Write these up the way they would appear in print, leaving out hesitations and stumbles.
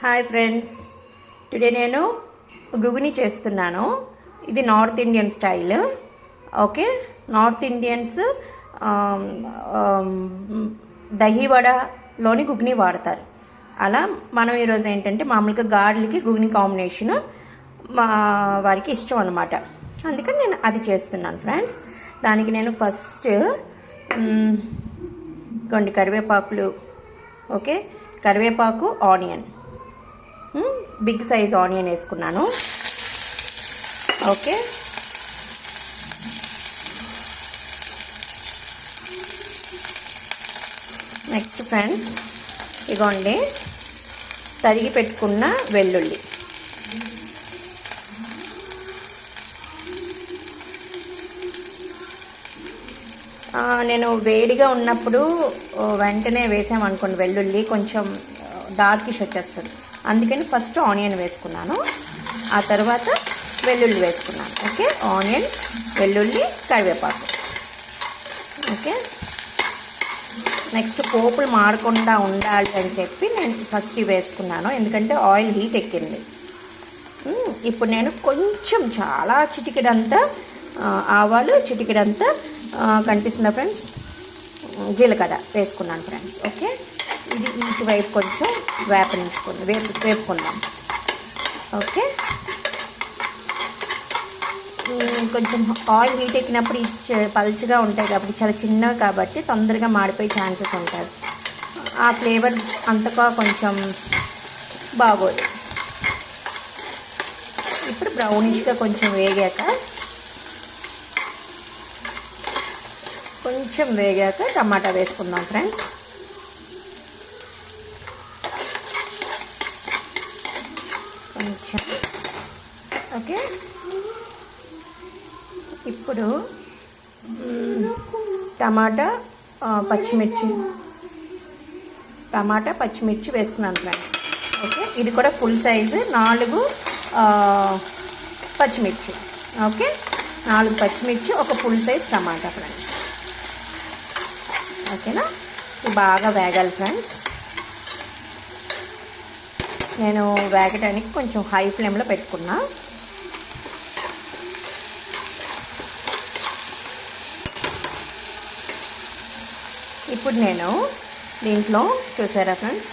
Hi friends, today నేను గుగుని చేస్తున్నాను. ఇది North Indian style. Okay, North Indians దహీవడలోని గుగ్ని వాడతారు. అలా మనం ఈరోజు ఏంటంటే మామూలుగా గార్లికి గుగ్ని కాంబినేషన్ మా వారికి ఇష్టం అనమాట. అందుకని నేను అది చేస్తున్నాను ఫ్రెండ్స్. దానికి నేను ఫస్ట్ కొన్ని కరివేపాకులు, ఓకే, కరివేపాకు, ఆనియన్, బిగ్ సైజ్ ఆనియన్ వేసుకున్నాను. ఓకే, నెక్స్ట్ ఫ్రెండ్స్ ఇగోండి తరిగి పెట్టుకున్న వెల్లుల్లి, నేను వేడిగా ఉన్నప్పుడు వెంటనే వేసామనుకోండి వెల్లుల్లి కొంచెం డార్కిష్ వచ్చేస్తుంది. అందుకని ఫస్ట్ ఆనియన్ వేసుకున్నాను, ఆ తర్వాత వెల్లుల్లి వేసుకున్నాను. ఓకే, ఆనియన్, వెల్లుల్లి, కరివేపాకు. ఓకే, నెక్స్ట్ పోపులు మాడకుండా ఉండాలి అని చెప్పి నేను ఫస్ట్ ఇవి వేసుకున్నాను, ఎందుకంటే ఆయిల్ హీట్ ఎక్కింది. ఇప్పుడు నేను కొంచెం చాలా చిటికెడంతా ఆవాలు, చిటికెడంతా కనిపిస్తుందా ఫ్రెండ్స్, జీలకర్ర వేసుకున్నాను ఫ్రెండ్స్. ఓకే, ఇది ఇటువైపు కొంచెం వేపుకుందాం. ఓకే, కొంచెం ఆయిల్ హీట్ ఎక్కినప్పుడు పల్చగా ఉంటాయి కాబట్టి, చాలా చిన్నవి కాబట్టి తొందరగా మాడిపోయే ఛాన్సెస్ ఉంటాయి. ఆ ఫ్లేవర్ అంతగా కొంచెం బాగోదు. ఇప్పుడు బ్రౌనిష్గా కొంచెం వేగాక టమాటా వేసుకుందాం ఫ్రెండ్స్. కొంచెం ఓకే, ఇప్పుడు టమాటా పచ్చిమిర్చి వేసుకున్నాను ఫ్రెండ్స్. ఓకే, ఇది కూడా ఫుల్ సైజు 4 పచ్చిమిర్చి. ఓకే, 4 పచ్చిమిర్చి, ఒక ఫుల్ సైజ్ టమాటా ఫ్రెండ్స్. ఓకేనా, ఇది బాగా వేగాలి ఫ్రెండ్స్. నేను వేగటానికి కొంచెం హై ఫ్లేమ్లో పెట్టుకున్నా. ఇప్పుడు నేను దీంట్లో చూసారా ఫ్రెండ్స్,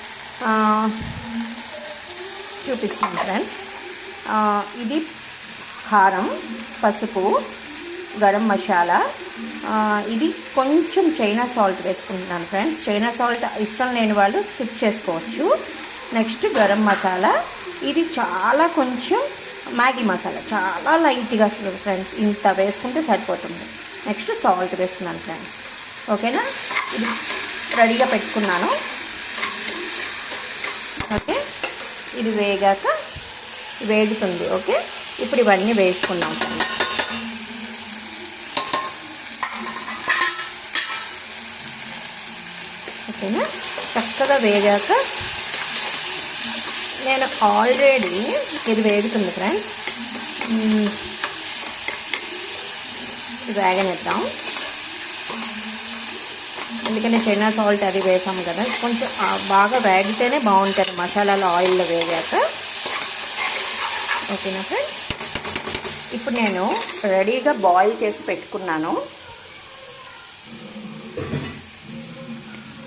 చూపిస్తాను ఫ్రెండ్స్. ఇది కారం, పసుపు, గరం మసాలా, ఇది కొంచెం చైనా సాల్ట్ వేసుకుంటున్నాను ఫ్రెండ్స్. చైనా సాల్ట్ ఇష్టం లేని వాళ్ళు స్కిప్ చేసుకోవచ్చు. నెక్స్ట్ గరం మసాలా, ఇది చాలా కొంచెం మ్యాగీ మసాలా, చాలా లైట్గా వస్తుంది ఫ్రెండ్స్, ఇంత వేసుకుంటే సరిపోతుంది. నెక్స్ట్ సాల్ట్ వేసుకున్నాను ఫ్రెండ్స్. ఓకేనా, ఇది రెడీగా పెట్టుకున్నాను. ఓకే, ఇది వేగుతుంది. ఓకే, ఇప్పుడు ఇవన్నీ వేసుకున్నాం ఫ్రెండ్స్. ఓకేనా, చక్కగా వేగాక నేను ఆల్రెడీ ఇది వేగుతుంది ఫ్రెండ్స్, వేగనిద్దాం. ఎందుకంటే చైనా సాల్ట్ అది వేసాము కదా, కొంచెం బాగా వేగితేనే బాగుంటుంది మసాలాలు ఆయిల్లో వేగాక. ఓకేనా ఫ్రెండ్స్, ఇప్పుడు నేను రెడీగా బాయిల్ చేసి పెట్టుకున్నాను.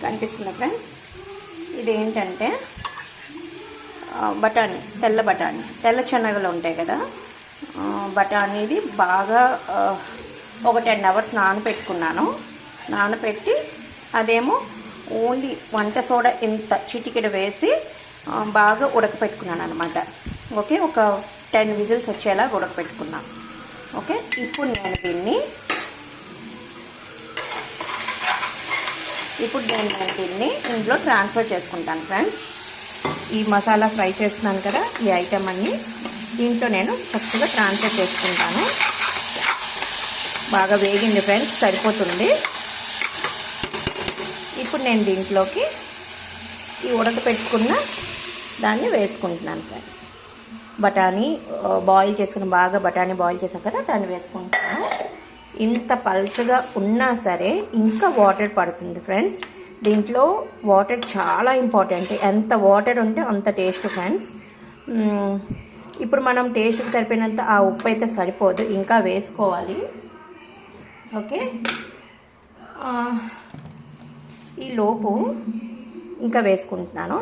కనిపిస్తుందా ఫ్రెండ్స్, ఇదేంటంటే బఠానీ, తెల్ల శనగలు ఉంటాయి కదా, బఠానీది బాగా ఒక 10 hours నానపెట్టి అదేమో ఓన్లీ వంట సోడా ఇంత చిటికెడ వేసి బాగా ఉడకపెట్టుకున్నాను అనమాట. ఓకే, ఒక 10 విజిల్స్ వచ్చేలా ఉడకపెట్టుకున్నాను. ఓకే, ఇప్పుడు నేను దీన్ని ఇందులో ట్రాన్స్ఫర్ చేసుకుంటాను ఫ్రెండ్స్. ఈ మసాలా ఫ్రై చేస్తున్నాను కదా, ఈ ఐటమ్ అన్నీ దీంట్లో నేను చక్కగా ట్రాన్స్ఫర్ చేసుకుంటాను. బాగా వేగింది ఫ్రెండ్స్, సరిపోతుంది. ఇప్పుడు నేను దీంట్లోకి ఈ ఉడకపెట్టుకున్న దాన్ని వేసుకుంటున్నాను ఫ్రెండ్స్. బఠానీ బాయిల్ చేసాం కదా, దాన్ని వేసుకుంటాను. ఇంత పల్చగా ఉన్నా సరే ఇంకా వాటర్ పడుతుంది ఫ్రెండ్స్. దీంట్లో వాటర్ చాలా ఇంపార్టెంట్. ఎంత వాటర్ ఉంటే అంత టేస్ట్ ఫ్రెండ్స్. ఇప్పుడు మనం టేస్ట్కి సరిపోయినంత ఆ ఉప్పు అయితే సరిపోదు, ఇంకా వేసుకోవాలి. ఓకే, ఈ లోపు ఇంకా వేసుకుంటున్నాను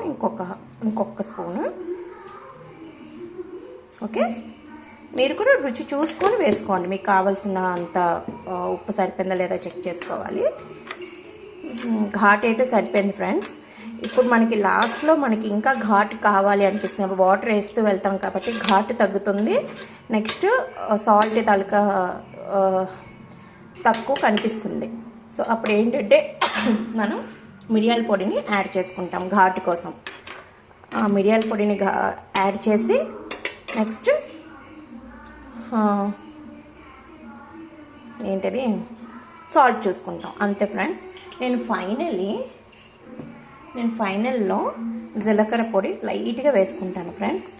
ఇంకొక స్పూను. ఓకే, మీరు కూడా రుచి చూసుకొని వేసుకోండి, మీకు కావాల్సిన అంత ఉప్పు సరిపోయిందా లేదా చెక్ చేసుకోవాలి. ఘాట్ అయితే సరిపోయింది ఫ్రెండ్స్. ఇప్పుడు మనకి లాస్ట్లో మనకి ఇంకా ఘాట్ కావాలి అనిపిస్తుంది, వాటర్ వేస్తూ వెళ్తాం కాబట్టి ఘాట్ తగ్గుతుంది. నెక్స్ట్ సాల్ట్ తక్కువ కనిపిస్తుంది. సో అప్పుడు ఏంటంటే మనం మిరియాల పొడిని యాడ్ చేసుకుంటాం ఘాటు కోసం. మిరియాల పొడిని యాడ్ చేసి నెక్స్ట్ ఏంటది సాల్ట్ చూసుకుంటాం, అంతే ఫ్రెండ్స్. నేను ఫైనల్లో జీలకర్ర పొడి లైట్గా వేసుకుంటాను ఫ్రెండ్స్.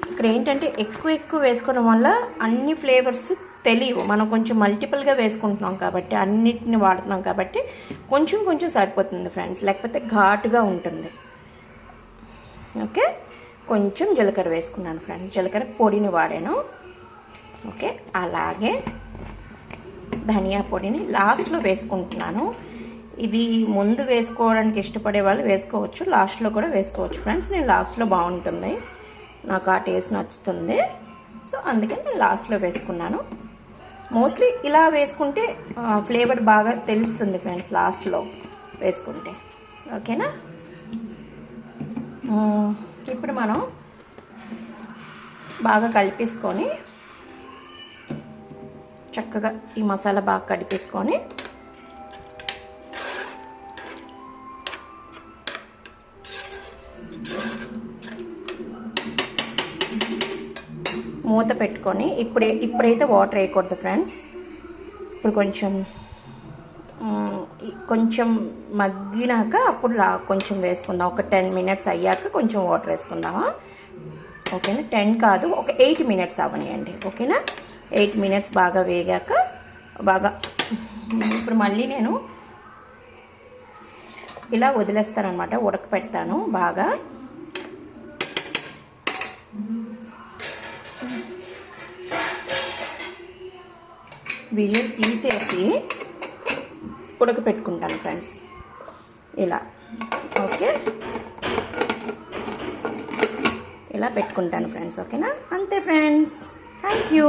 ఇక్కడ ఏంటంటే ఎక్కువ వేసుకోవడం వల్ల అన్ని ఫ్లేవర్స్ తెలియవు, మనం కొంచెం మల్టిపుల్గా వేసుకుంటున్నాం కాబట్టి, అన్నిటిని వాడుతున్నాం కాబట్టి కొంచెం సరిపోతుంది ఫ్రెండ్స్, లేకపోతే ఘాటుగా ఉంటుంది. ఓకే, కొంచెం జీలకర్ర వేసుకున్నాను ఫ్రెండ్స్, జీలకర్ర పొడిని వాడాను. ఓకే, అలాగే ధనియా పొడిని లాస్ట్లో వేసుకుంటున్నాను. ఇది ముందు వేసుకోవడానికి ఇష్టపడే వాళ్ళు వేసుకోవచ్చు, లాస్ట్లో కూడా వేసుకోవచ్చు ఫ్రెండ్స్. నేను లాస్ట్లో బాగుంటుంది, నాకు ఆ టేస్ట్ నచ్చుతుంది. సో అందుకని నేను లాస్ట్లో వేసుకున్నాను. మోస్ట్లీ ఇలా వేసుకుంటే ఫ్లేవర్ బాగా తెలుస్తుంది ఫ్రెండ్స్, లాస్ట్లో వేసుకుంటే. ఓకేనా, ఇప్పుడు మనం బాగా కలిపేసుకొని చక్కగా ఈ మసాలా బాగా కలిపేసుకొని మూత పెట్టుకొని ఇప్పుడైతే వాటర్ వేయకూడదు ఫ్రెండ్స్. ఇప్పుడు కొంచెం మగ్గినాక అప్పుడు కొంచెం వేసుకుందాం. ఒక 10 minutes అయ్యాక కొంచెం వాటర్ వేసుకుందామా? ఓకేనా, 10 కాదు, ఒక 8 minutes అవనియండి. ఓకేనా, 8 minutes బాగా వేగాక ఇప్పుడు మళ్ళీ నేను ఇలా వదిలేస్తానమాట, ఉడకపెడతాను బాగా. విజిల్ తీసేసి ఉడకపెట్టుకుంటాను ఫ్రెండ్స్ ఇలా. ఓకే, ఇలా పెట్టుకుంటాను ఫ్రెండ్స్. ఓకేనా, అంతే ఫ్రెండ్స్, థ్యాంక్ యూ.